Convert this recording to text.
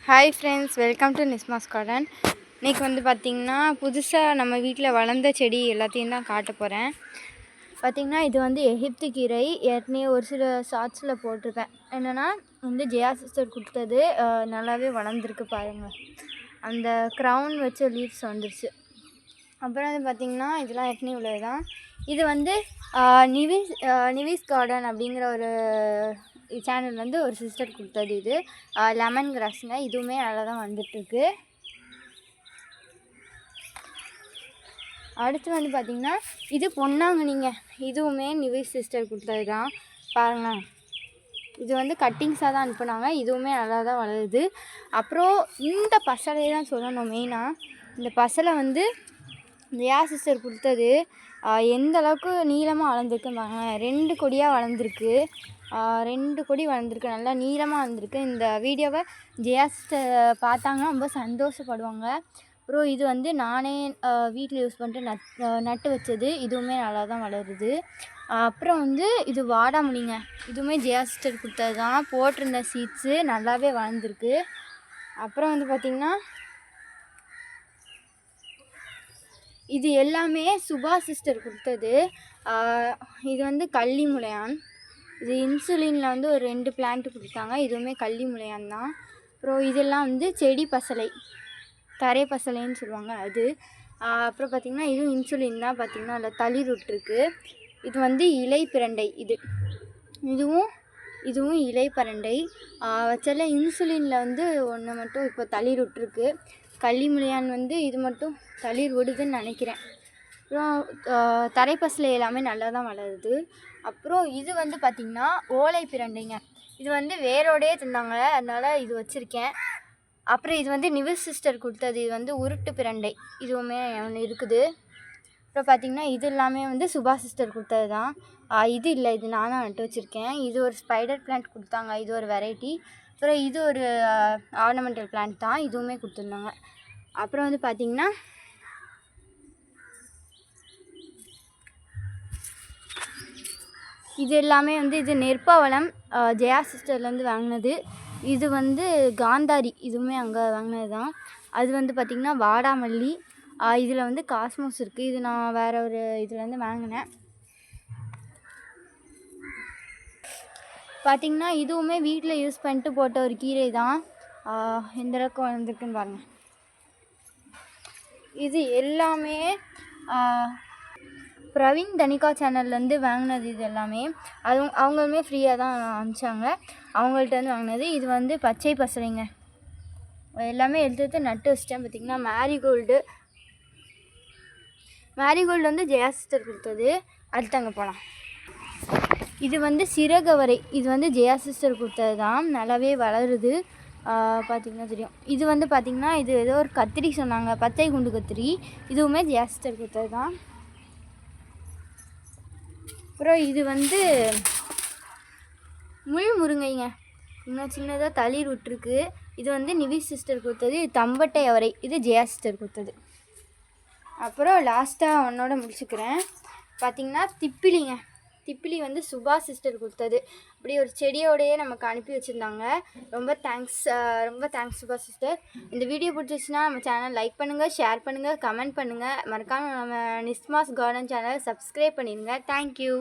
Hi friends, welcome to நிஸ்மாஸ் garden. இன்றைக்கி வந்து பார்த்திங்கன்னா புதுசாக நம்ம வீட்டில் வளர்ந்த செடி எல்லாத்தையும் தான் காட்ட போகிறேன். பார்த்திங்கன்னா இது வந்து எகிப்து கீரை. ஏற்கனவே ஒரு சில ஷார்ட்ஸில் போட்டிருப்பேன். என்னென்னா வந்து ஜெயா சிஸ்டர் கொடுத்தது நல்லாவே வளர்ந்துருக்கு பாருங்கள். அந்த க்ரௌன் வச்ச லீவ்ஸ் வந்துருச்சு. அப்புறம் வந்து பார்த்திங்கன்னா இதெல்லாம் ஏற்கனவே உள்ளது தான். இது வந்து நிவிஸ் கார்டன் அப்படிங்கிற ஒரு சேனல் வந்து ஒரு சிஸ்டர் கொடுத்தது. இது லெமன் கிராஸுங்க. இதுவுமே நல்லா தான் வந்துட்டுருக்கு. அடுத்து வந்து பார்த்திங்கன்னா இது பொன்னாங்கண்ணிங்க. இதுவுமே நிவிஸ் சிஸ்டர் கொடுத்தது தான் பாருங்கள். இது வந்து கட்டிங்ஸாக தான் அனுப்புனாங்க. இதுவுமே நல்லா தான் வளருது. அப்புறம் இந்த பசலையை தான் சொல்லணும் மெயினாக. இந்த பசலை வந்து ஜெயா சிஸ்டர் கொடுத்தது எந்த அளவுக்கு நீளமாக வளர்ந்துருக்குன்னு பாருங்களேன். 2 கொடியாக வளர்ந்துருக்கு. 2 கொடி வளர்ந்துருக்கு. நல்லா நீளமாக வளர்ந்துருக்கு. இந்த வீடியோவை ஜெயா சிஸ்டர் பார்த்தாங்கன்னா ரொம்ப சந்தோஷப்படுவாங்க. அப்புறம் இது வந்து நானே வீட்டில் யூஸ் பண்ணிட்டு நட்டு வச்சது. இதுவுமே நல்லா தான் வளருது. அப்புறம் வந்து இது வாடாமல்லிங்க. இதுவுமே ஜெயா சிஸ்டர் கொடுத்தது தான். போட்டிருந்த சீட்ஸு நல்லாவே வளர்ந்துருக்கு. அப்புறம் வந்து பார்த்திங்கன்னா இது எல்லாமே சுபா சிஸ்டர் கொடுத்தது. இது வந்து கள்ளி முளையான். இது இன்சுலினில் வந்து ஒரு 2 பிளான்ட்டு கொடுத்தாங்க. இதுவுமே கள்ளி முளையான் தான். அப்புறம் இதெல்லாம் வந்து செடி பசலை, தரை பசலைன்னு சொல்லுவாங்க அது. அப்புறம் பார்த்திங்கன்னா இதுவும் இன்சுலின் தான். பார்த்திங்கன்னா அதில் தளிர் விட்டுருக்கு. இது வந்து இலை பிரண்டை. இதுவும் இலை பரண்டை வச்சால இன்சுலினில் வந்து ஒன்று மட்டும் இப்போ தளிர் விட்டுருக்கு. கள்ளி முளையான் வந்து இது மட்டும் தளிர் விடுதுன்னு நினைக்கிறேன். அப்புறம் தரைப்பசலை எல்லாமே நல்லா தான் வளருது. அப்புறம் இது வந்து பார்த்திங்கன்னா ஓலை பிரண்டைங்க. இது வந்து வேரோடையே தந்தாங்க, அதனால் இது வச்சுருக்கேன். அப்புறம் இது வந்து நிவிஸ் சிஸ்டர் கொடுத்தது. இது வந்து உருட்டு பிரண்டை. இதுவுமே ஒன்று இருக்குது. அப்புறம் பார்த்திங்கன்னா இது எல்லாமே வந்து சுபா சிஸ்டர் கொடுத்தது தான். இது இல்லை, இது நான் தான் நட்டு வச்சுருக்கேன். இது ஒரு ஸ்பைடர் பிளான்ட் கொடுத்தாங்க. இது ஒரு வெரைட்டி. அப்புறம் இது ஒரு ஆர்னமெண்டல் பிளான்ட் தான். இதுவுமே கொடுத்துருந்தாங்க. அப்புறம் வந்து பார்த்திங்கன்னா இது எல்லாமே வந்து இது நெற்பவளம் ஜெயா சிஸ்டர்லேருந்து வாங்கினது. இது வந்து காந்தாரி. இதுவுமே அங்கே வாங்கினது தான். அது வந்து பார்த்திங்கன்னா வாடாமல்லி. இதில் வந்து காஸ்மோஸ் இருக்குது. இது நான் வேறு ஒரு இதுலேருந்து வாங்கினேன். பார்த்திங்கன்னா இதுவுமே வீட்டில் யூஸ் பண்ணிட்டு போட்ட ஒரு கீரை தான். எந்த அளவுக்கு வளர்ந்துருக்குன்னு பாருங்கள். இது எல்லாமே பிரவீன் தனிகா சேனல்லேருந்து வாங்கினது. இது எல்லாமே அவங்களுமே ஃப்ரீயாக தான் அனுப்பிச்சாங்க. அவங்கள்ட்டேருந்து வாங்கினது. இது வந்து பச்சை பசலைங்க. எல்லாமே எடுத்து நட்டு வச்சிட்டேன். பார்த்திங்கன்னா மேரிகோல்டு வந்து ஜெயா சிஸ்டர் கொடுத்தது. அடுத்தாங்க போகலாம். இது வந்து சிறகவரை. இது வந்து ஜெயா சிஸ்டர் கொடுத்தது தான். நல்லாவே வளருது. பார்த்திங்கன்னா தெரியும். இது வந்து பார்த்திங்கன்னா இது ஏதோ ஒரு கத்திரி சொன்னாங்க, பச்சை குண்டு கத்திரி. இதுவுமே ஜெயா சிஸ்டர் கொடுத்தது தான். அப்புறம் இது வந்து முருங்கைங்க. இன்னும் சின்னதாக தளிர் விட்டுருக்கு. இது வந்து நிவிஸ் சிஸ்டர் கொடுத்தது. இது தம்பட்டை அவரை. இது ஜெயா சிஸ்டர் கொடுத்தது. அப்புறம் லாஸ்ட்டாக ஒன்னோட முடிச்சுக்கிறேன். பார்த்திங்கன்னா திப்பிலி வந்து சுபா சிஸ்டர் கொடுத்தது. அப்படி ஒரு செடியோடையே நமக்கு அனுப்பி வச்சுருந்தாங்க. ரொம்ப தேங்க்ஸ் சுபா சிஸ்டர். இந்த வீடியோ பிடிச்சிச்சுன்னா நம்ம சேனல் லைக் பண்ணுங்கள், ஷேர் பண்ணுங்கள், கமெண்ட் பண்ணுங்கள். மறக்காமல் நம்ம நிஸ்மாஸ் கார்டன் சேனலை சப்ஸ்கிரைப் பண்ணிடுங்க. தேங்க்யூ.